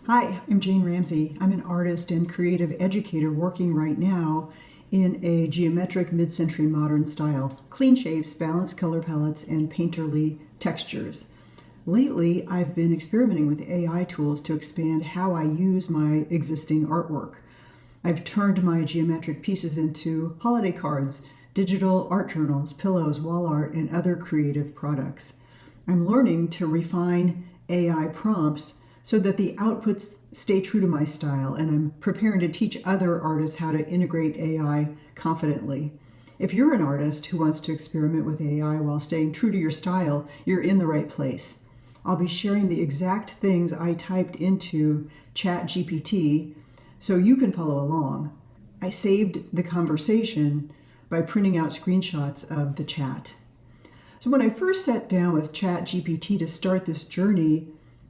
Hi, I'm Jane Ramsey. I'm an artist and creative educator working right now in a geometric mid-century modern style. Clean shapes, balanced color palettes, and painterly textures. Lately, I've been experimenting with AI tools to expand how I use my existing artwork. I've turned my geometric pieces into holiday cards, digital art journals, pillows, wall art, and other creative products. I'm learning to refine AI prompts so that the outputs stay true to my style, and I'm preparing to teach other artists how to integrate AI confidently. If you're an artist who wants to experiment with AI while staying true to your style, you're in the right place. I'll be sharing the exact things I typed into Chat GPT so you can follow along. I saved the conversation by printing out screenshots of the chat. So when I first sat down with Chat GPT to start this journey,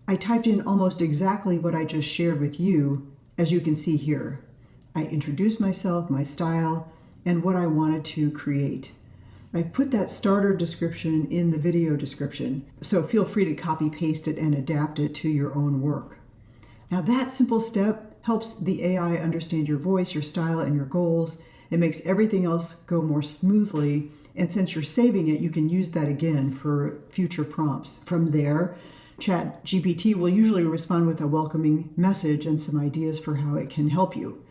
I typed in almost exactly what I just shared with you, as you can see here. I introduced myself, my style, and what I wanted to create. I've put that starter description in the video description, so feel free to copy paste it and adapt it to your own work. Now that simple step helps the AI understand your voice, your style, and your goals. It makes everything else go more smoothly, and since you're saving it, you can use that again for future prompts. From there, Chat GPT will usually respond with a welcoming message and some ideas for how it can help you.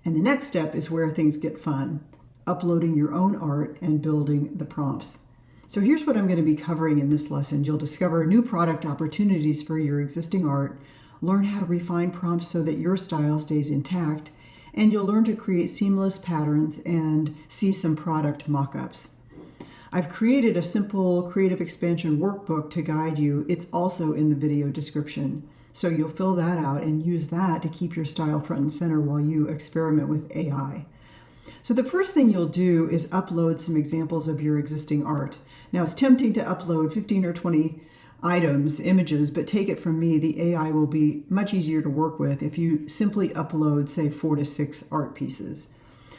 And the next step is where things get fun, uploading your own art and building the prompts. So here's what I'm going to be covering in this lesson. You'll discover new product opportunities for your existing art, learn how to refine prompts so that your style stays intact, and you'll learn to create seamless patterns and see some product mock-ups. I've created a simple Creative Expansion Workbook to guide you. It's also in the video description. So you'll fill that out and use that to keep your style front and center while you experiment with AI. So the first thing you'll do is upload some examples of your existing art. Now it's tempting to upload 15 or 20 items, images, but take it from me, the AI will be much easier to work with if you simply upload, say, 4 to 6 art pieces.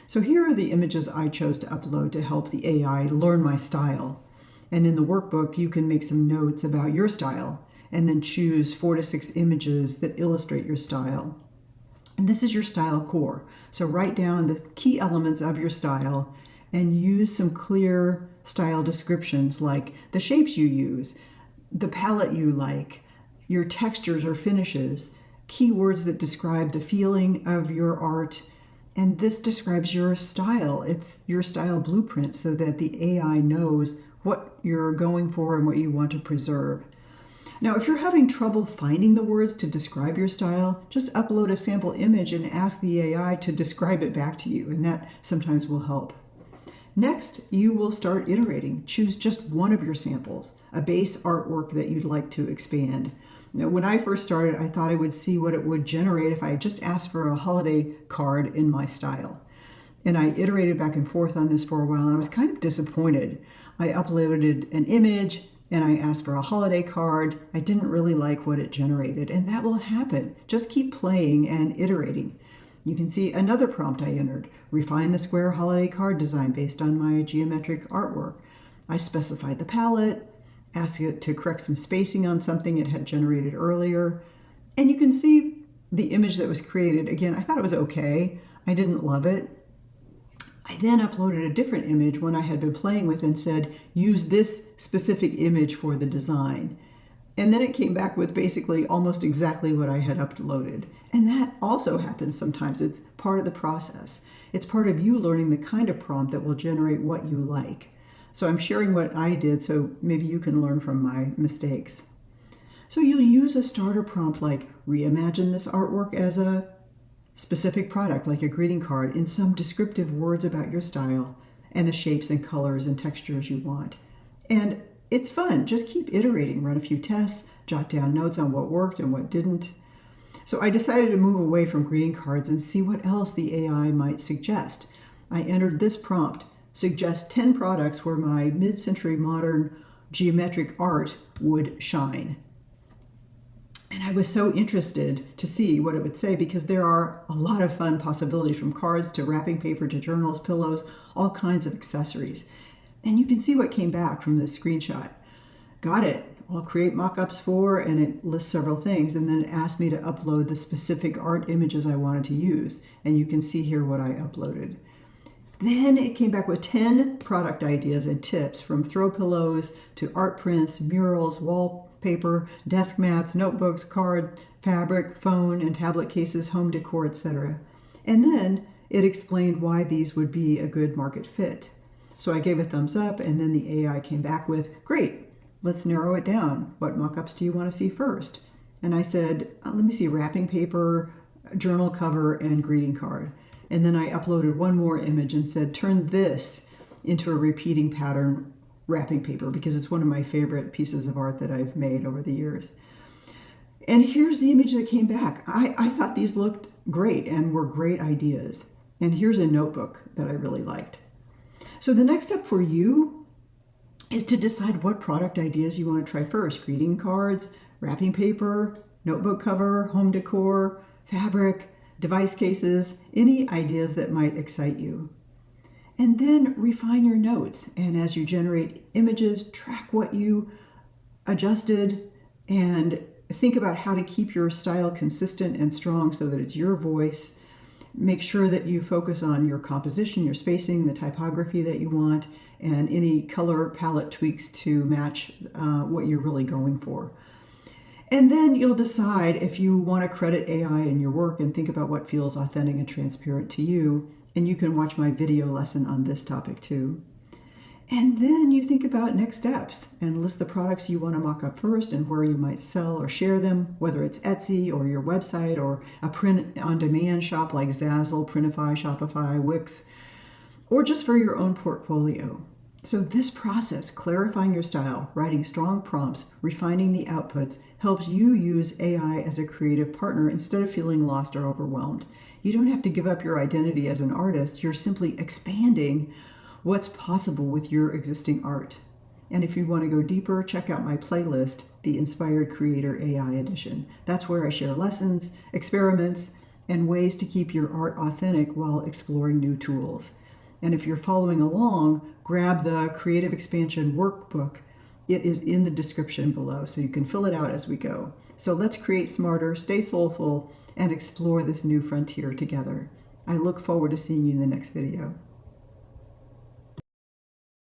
So here are the images I chose to upload to help the AI learn my style. And in the workbook, you can make some notes about your style and then choose 4 to 6 images that illustrate your style. And this is your style core. So write down the key elements of your style and use some clear style descriptions like the shapes you use, the palette you like, your textures or finishes, keywords that describe the feeling of your art. And this describes your style. It's your style blueprint so that the AI knows what you're going for and what you want to preserve. Now, if you're having trouble finding the words to describe your style, just upload a sample image and ask the AI to describe it back to you, and that sometimes will help. Next, you will start iterating. Choose just one of your samples, a base artwork that you'd like to expand. Now, when I first started, I thought I would see what it would generate if I just asked for a holiday card in my style. And I iterated back and forth on this for a while, and I was kind of disappointed. I uploaded an image, and I asked for a holiday card. I didn't really like what it generated, and that will happen. Just keep playing and iterating. You can see another prompt I entered, refine the square holiday card design based on my geometric artwork. I specified the palette, ask it to correct some spacing on something it had generated earlier. And you can see the image that was created. Again, I thought it was okay. I didn't love it. I then uploaded a different image one I had been playing with and said, use this specific image for the design. And then it came back with basically almost exactly what I had uploaded. And that also happens sometimes. It's part of the process. It's part of you learning the kind of prompt that will generate what you like. So I'm sharing what I did so maybe you can learn from my mistakes. So you'll use a starter prompt like reimagine this artwork as a specific product like a greeting card in some descriptive words about your style and the shapes and colors and textures you want. And it's fun. Just keep iterating, run a few tests, jot down notes on what worked and what didn't. So I decided to move away from greeting cards and see what else the AI might suggest. I entered this prompt. Suggest 10 products where my mid-century modern geometric art would shine. And I was so interested to see what it would say because there are a lot of fun possibilities from cards to wrapping paper to journals, pillows, all kinds of accessories. And you can see what came back from this screenshot. Got it. I'll create mock-ups for, and it lists several things, and then it asked me to upload the specific art images I wanted to use. And you can see here what I uploaded. Then it came back with 10 product ideas and tips, from throw pillows to art prints, murals, wallpaper, desk mats, notebooks, card, fabric, phone and tablet cases, home decor, etc. And then it explained why these would be a good market fit. So I gave a thumbs up, and then the AI came back with, great, let's narrow it down. What mock-ups do you want to see first? And I said, let me see wrapping paper, journal cover, and greeting card. And then I uploaded one more image and said, turn this into a repeating pattern wrapping paper, because it's one of my favorite pieces of art that I've made over the years. And here's the image that came back. I thought these looked great and were great ideas. And here's a notebook that I really liked. So the next step for you is to decide what product ideas you want to try first. Greeting cards, wrapping paper, notebook cover, home decor, fabric, device cases, any ideas that might excite you. And then refine your notes. And as you generate images, track what you adjusted and think about how to keep your style consistent and strong so that it's your voice. Make sure that you focus on your composition, your spacing, the typography that you want, and any color palette tweaks to match what you're really going for. And then you'll decide if you want to credit AI in your work and think about what feels authentic and transparent to you. And you can watch my video lesson on this topic too. And then you think about next steps and list the products you want to mock up first and where you might sell or share them, whether it's Etsy or your website or a print-on-demand shop like Zazzle, Printify, Shopify, Wix, or just for your own portfolio. So this process, clarifying your style, writing strong prompts, refining the outputs, helps you use AI as a creative partner instead of feeling lost or overwhelmed. You don't have to give up your identity as an artist. You're simply expanding what's possible with your existing art. And if you want to go deeper, check out my playlist, the Inspired Creator AI Edition. That's where I share lessons, experiments, and ways to keep your art authentic while exploring new tools. And if you're following along, grab the Creative Expansion Workbook. It is in the description below, so you can fill it out as we go. So let's create smarter, stay soulful, and explore this new frontier together. I look forward to seeing you in the next video.